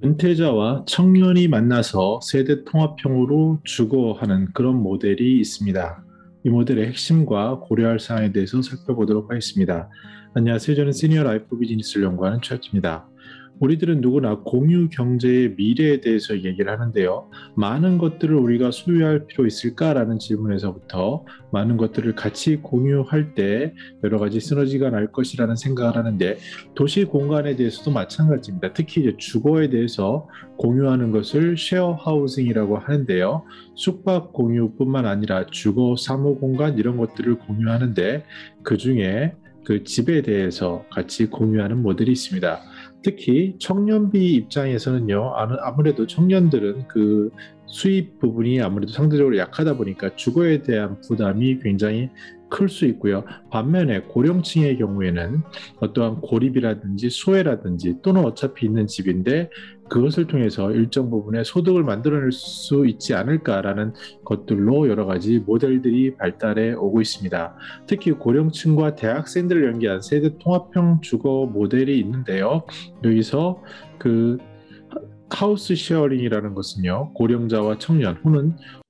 은퇴자와 청년이 만나서 세대 통합형으로 주거하는 그런 모델이 있습니다. 이 모델의 핵심과 고려할 사항에 대해서 살펴보도록 하겠습니다. 안녕하세요. 저는 시니어 라이프 비즈니스를 연구하는 최혁입니다. 우리들은 누구나 공유 경제의 미래에 대해서 얘기를 하는데요. 많은 것들을 우리가 소유할 필요 있을까라는 질문에서부터 많은 것들을 같이 공유할 때 여러 가지 시너지가 날 것이라는 생각을 하는데, 도시 공간에 대해서도 마찬가지입니다. 특히 이제 주거에 대해서 공유하는 것을 쉐어 하우싱이라고 하는데요. 숙박 공유뿐만 아니라 주거, 사무 공간 이런 것들을 공유하는데, 그 중에 그 집에 대해서 같이 공유하는 모델이 있습니다. 특히 청년비 입장에서는요, 아무래도 청년들은 그 수입 부분이 아무래도 상대적으로 약하다 보니까 주거에 대한 부담이 굉장히 클 수 있고요. 반면에 고령층의 경우에는 어떠한 고립이라든지 소외라든지 또는 어차피 있는 집인데 그것을 통해서 일정 부분의 소득을 만들어낼 수 있지 않을까라는 것들로 여러 가지 모델들이 발달해 오고 있습니다. 특히 고령층과 대학생들을 연계한 세대 통합형 주거 모델이 있는데요. 여기서 그 하우스 쉐어링이라는 것은요, 고령자와 청년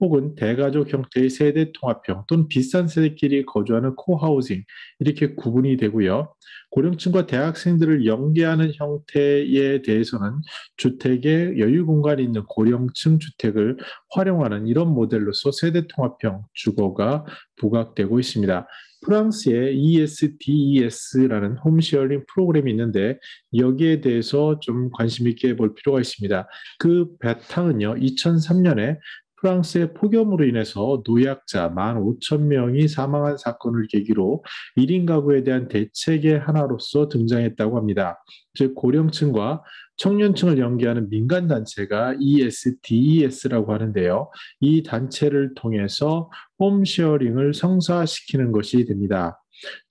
혹은 대가족 형태의 세대 통합형 또는 비싼 세대끼리 거주하는 코하우징, 이렇게 구분이 되고요. 고령층과 대학생들을 연계하는 형태에 대해서는 주택에 여유 공간이 있는 고령층 주택을 활용하는 이런 모델로서 세대 통합형 주거가 부각되고 있습니다. 프랑스의 ESDES라는 홈쉐어링 프로그램이 있는데, 여기에 대해서 좀 관심 있게 볼 필요가 있습니다. 그 바탕은요, 2003년에 프랑스의 폭염으로 인해서 노약자 15,000명이 사망한 사건을 계기로 1인 가구에 대한 대책의 하나로서 등장했다고 합니다. 즉, 고령층과 청년층을 연계하는 민간 단체가 ESDES라고 하는데요. 이 단체를 통해서 홈쉐어링을 성사시키는 것이 됩니다.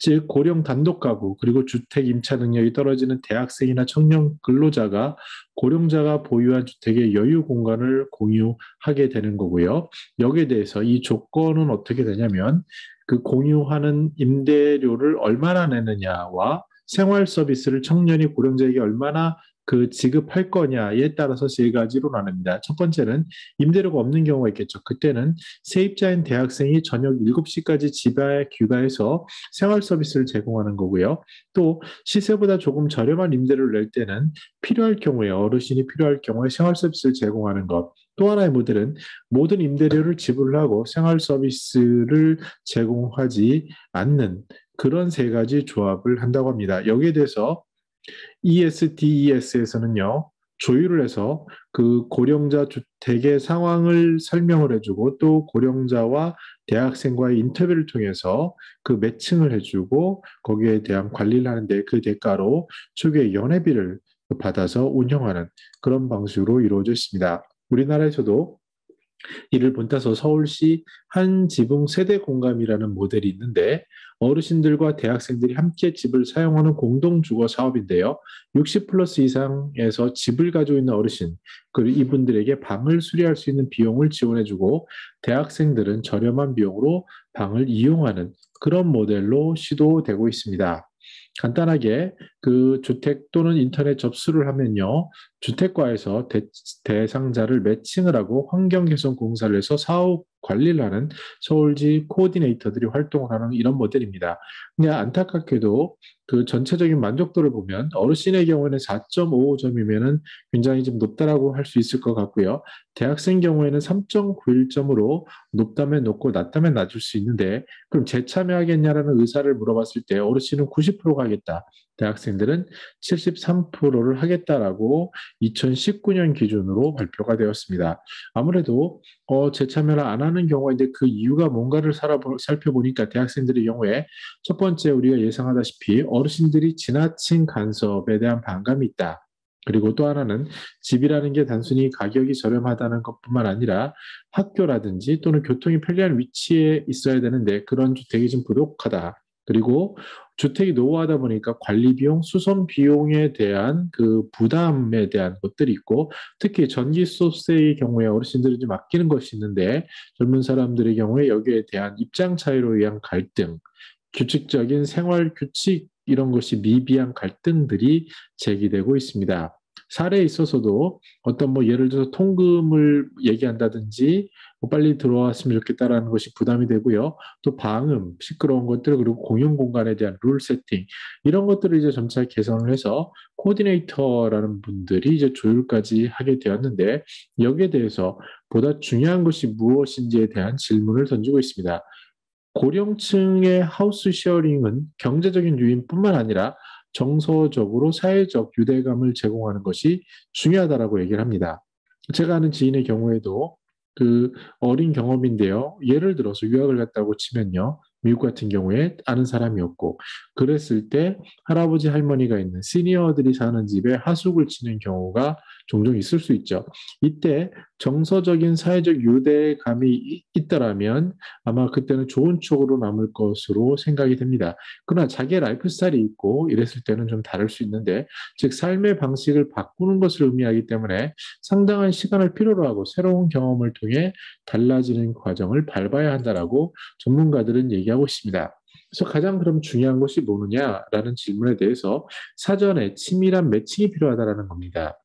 즉, 고령 단독 가구 그리고 주택 임차 능력이 떨어지는 대학생이나 청년 근로자가 고령자가 보유한 주택의 여유 공간을 공유하게 되는 거고요. 여기에 대해서 이 조건은 어떻게 되냐면, 그 공유하는 임대료를 얼마나 내느냐와 생활 서비스를 청년이 고령자에게 얼마나 그 지급할 거냐에 따라서 세 가지로 나눕니다. 첫 번째는 임대료가 없는 경우가 있겠죠. 그때는 세입자인 대학생이 저녁 7시까지 집에 귀가해서 생활 서비스를 제공하는 거고요. 또 시세보다 조금 저렴한 임대료를 낼 때는 필요할 경우에, 어르신이 필요할 경우에 생활 서비스를 제공하는 것. 또 하나의 모델은 모든 임대료를 지불하고 생활 서비스를 제공하지 않는 그런 세 가지 조합을 한다고 합니다. 여기에 대해서 ESDES에서는요, 조율을 해서 그 고령자 주택의 상황을 설명을 해주고, 또 고령자와 대학생과의 인터뷰를 통해서 그 매칭을 해주고 거기에 대한 관리를 하는데, 그 대가로 초기에 연회비를 받아서 운영하는 그런 방식으로 이루어져 있습니다. 우리나라에서도 이를 본따서 서울시 한지붕 세대 공감이라는 모델이 있는데, 어르신들과 대학생들이 함께 집을 사용하는 공동주거 사업인데요. 60 플러스 이상에서 집을 가지고 있는 어르신, 그리고 이분들에게 방을 수리할 수 있는 비용을 지원해주고, 대학생들은 저렴한 비용으로 방을 이용하는 그런 모델로 시도되고 있습니다. 간단하게 그 주택 또는 인터넷 접수를 하면요, 주택과에서 대상자를 매칭을 하고 환경 개선 공사를 해서 사업 관리를 하는 서울지 코디네이터들이 활동을 하는 이런 모델입니다. 근데 안타깝게도 그 전체적인 만족도를 보면 어르신의 경우에는 4.55점이면은 굉장히 좀 높다라고 할 수 있을 것 같고요. 대학생 경우에는 3.91점으로 높다면 높고 낮다면 낮을 수 있는데, 그럼 재참여하겠냐라는 의사를 물어봤을 때 어르신은 90%가 하겠다, 대학생들은 73%를 하겠다라고 2019년 기준으로 발표가 되었습니다. 아무래도 재참여를 안 하는 경우가 있는데, 그 이유가 뭔가를 살펴보니까 대학생들의 경우에 첫 번째, 우리가 예상하다시피 어르신들이 지나친 간섭에 대한 반감이 있다. 그리고 또 하나는 집이라는 게 단순히 가격이 저렴하다는 것뿐만 아니라 학교라든지 또는 교통이 편리한 위치에 있어야 되는데 그런 주택이 좀 부족하다. 그리고 주택이 노후하다 보니까 관리 비용, 수선 비용에 대한 그 부담에 대한 것들이 있고, 특히 전기 소스의 경우에 어르신들이 좀 아끼는 것이 있는데, 젊은 사람들의 경우에 여기에 대한 입장 차이로 의한 갈등, 규칙적인 생활 규칙 이런 것이 미비한 갈등들이 제기되고 있습니다. 사례에 있어서도 어떤 뭐 예를 들어서 통금을 얘기한다든지 뭐 빨리 들어왔으면 좋겠다라는 것이 부담이 되고요. 또 방음, 시끄러운 것들 그리고 공용 공간에 대한 룰 세팅 이런 것들을 이제 점차 개선을 해서 코디네이터라는 분들이 이제 조율까지 하게 되었는데 여기에 대해서 보다 중요한 것이 무엇인지에 대한 질문을 던지고 있습니다. 고령층의 하우스 쉐어링은 경제적인 유인뿐만 아니라 정서적으로 사회적 유대감을 제공하는 것이 중요하다라고 얘기를 합니다. 제가 아는 지인의 경우에도 그 어린 경험인데요. 예를 들어서 유학을 갔다고 치면요. 미국 같은 경우에 아는 사람이었고 그랬을 때 할아버지 할머니가 있는 시니어들이 사는 집에 하숙을 치는 경우가 종종 있을 수 있죠. 이때 정서적인 사회적 유대감이 있더라면 아마 그때는 좋은 추억으로 남을 것으로 생각이 됩니다. 그러나 자기의 라이프 스타일이 있고 이랬을 때는 좀 다를 수 있는데, 즉 삶의 방식을 바꾸는 것을 의미하기 때문에 상당한 시간을 필요로 하고 새로운 경험을 통해 달라지는 과정을 밟아야 한다라고 전문가들은 얘기하고 있습니다. 그래서 가장 그럼 중요한 것이 뭐느냐라는 질문에 대해서 사전에 치밀한 매칭이 필요하다라는 겁니다.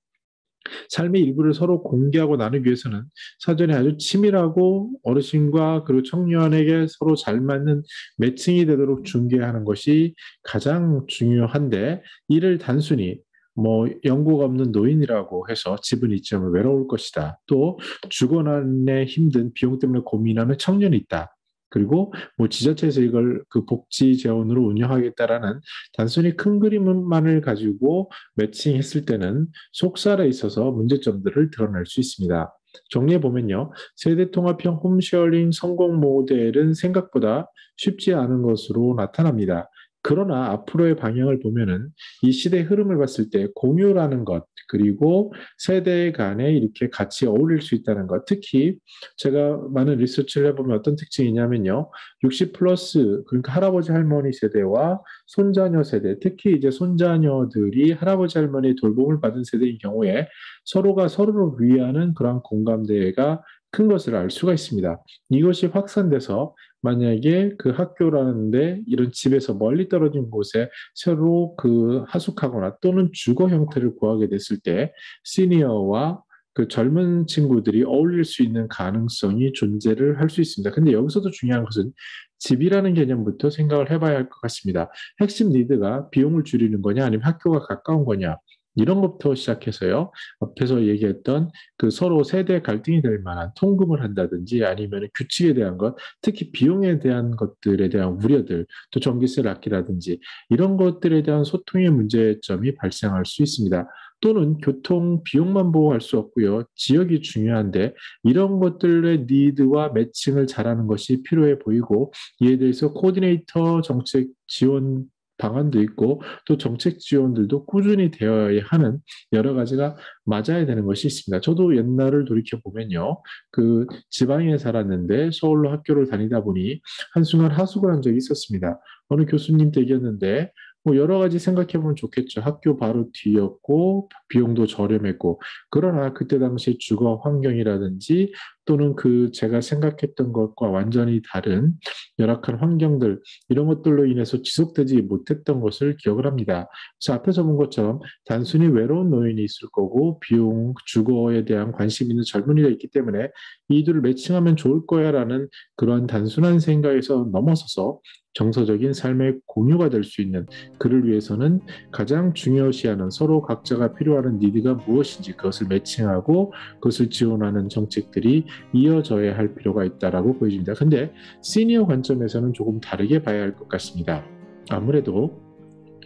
삶의 일부를 서로 공개하고 나누기 위해서는 사전에 아주 치밀하고 어르신과 그리고 청년에게 서로 잘 맞는 매칭이 되도록 중개하는 것이 가장 중요한데, 이를 단순히 뭐 연고가 없는 노인이라고 해서 집은 있지만 외로울 것이다. 또 주거난에 힘든 비용 때문에 고민하는 청년이 있다. 그리고 뭐 지자체에서 이걸 그 복지 재원으로 운영하겠다라는 단순히 큰 그림만을 가지고 매칭했을 때는 속살에 있어서 문제점들을 드러낼 수 있습니다. 정리해 보면요. 세대 통합형 홈쉐어링 성공 모델은 생각보다 쉽지 않은 것으로 나타납니다. 그러나 앞으로의 방향을 보면은 이 시대의 흐름을 봤을 때 공유라는 것, 그리고 세대 간에 이렇게 같이 어울릴 수 있다는 것, 특히 제가 많은 리서치를 해보면 어떤 특징이 있냐면요. 60 플러스, 그러니까 할아버지 할머니 세대와 손자녀 세대, 특히 이제 손자녀들이 할아버지 할머니의 돌봄을 받은 세대인 경우에 서로가 서로를 위하는 그런 공감대가 큰 것을 알 수가 있습니다. 이것이 확산돼서 만약에 그 학교라는데 이런 집에서 멀리 떨어진 곳에 새로 그 하숙하거나 또는 주거 형태를 구하게 됐을 때 시니어와 그 젊은 친구들이 어울릴 수 있는 가능성이 존재를 할 수 있습니다. 근데 여기서도 중요한 것은 집이라는 개념부터 생각을 해봐야 할 것 같습니다. 핵심 니드가 비용을 줄이는 거냐 아니면 학교가 가까운 거냐 이런 것부터 시작해서요. 앞에서 얘기했던 그 서로 세대 갈등이 될 만한 통금을 한다든지 아니면 규칙에 대한 것, 특히 비용에 대한 것들에 대한 우려들, 또 전기세를 아끼라든지 이런 것들에 대한 소통의 문제점이 발생할 수 있습니다. 또는 교통 비용만 보고 할 수 없고요. 지역이 중요한데 이런 것들의 니드와 매칭을 잘하는 것이 필요해 보이고, 이에 대해서 코디네이터 정책 지원 방안도 있고 또 정책 지원들도 꾸준히 되어야 하는 여러 가지가 맞아야 되는 것이 있습니다. 저도 옛날을 돌이켜 보면요, 그 지방에 살았는데 서울로 학교를 다니다 보니 한순간 하숙을 한 적이 있었습니다. 어느 교수님 댁이었는데 뭐 여러 가지 생각해 보면 좋겠죠. 학교 바로 뒤였고 비용도 저렴했고, 그러나 그때 당시 주거 환경이라든지 또는 그 제가 생각했던 것과 완전히 다른 열악한 환경들, 이런 것들로 인해서 지속되지 못했던 것을 기억을 합니다. 그래서 앞에서 본 것처럼 단순히 외로운 노인이 있을 거고 비용, 주거에 대한 관심 있는 젊은이가 있기 때문에 이들을 매칭하면 좋을 거야라는 그러한 단순한 생각에서 넘어서서 정서적인 삶의 공유가 될 수 있는, 그를 위해서는 가장 중요시하는 서로 각자가 필요하는 니드가 무엇인지 그것을 매칭하고 그것을 지원하는 정책들이 이어져야 할 필요가 있다라고 보여집니다. 근데 시니어 관점에서는 조금 다르게 봐야 할 것 같습니다. 아무래도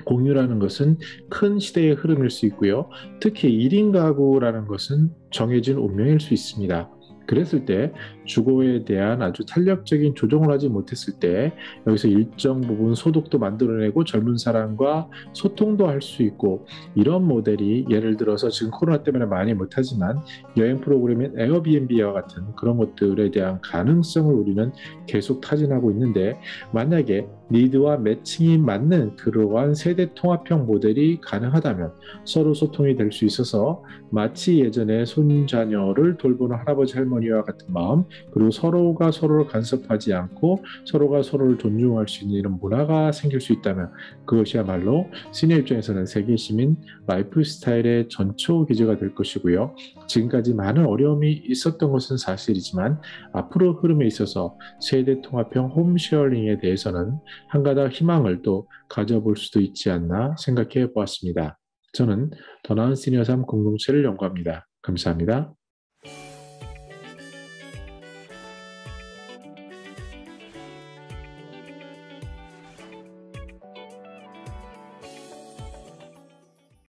공유라는 것은 큰 시대의 흐름일 수 있고요. 특히 1인 가구라는 것은 정해진 운명일 수 있습니다. 그랬을 때 주거에 대한 아주 탄력적인 조정을 하지 못했을 때 여기서 일정 부분 소득도 만들어내고 젊은 사람과 소통도 할 수 있고, 이런 모델이 예를 들어서 지금 코로나 때문에 많이 못하지만 여행 프로그램인 에어비앤비와 같은 그런 것들에 대한 가능성을 우리는 계속 타진하고 있는데, 만약에 니드와 매칭이 맞는 그러한 세대 통합형 모델이 가능하다면 서로 소통이 될 수 있어서 마치 예전에 손자녀를 돌보는 할아버지 할머니와 같은 마음, 그리고 서로가 서로를 간섭하지 않고 서로가 서로를 존중할 수 있는 이런 문화가 생길 수 있다면 그것이야말로 시니어 입장에서는 세계 시민 라이프 스타일의 전초 기제가 될 것이고요. 지금까지 많은 어려움이 있었던 것은 사실이지만 앞으로 흐름에 있어서 세대 통합형 홈쉐어링에 대해서는 한 가닥 희망을 또 가져볼 수도 있지 않나 생각해 보았습니다. 저는 더 나은 시니어 삶 공동체를 연구합니다. 감사합니다.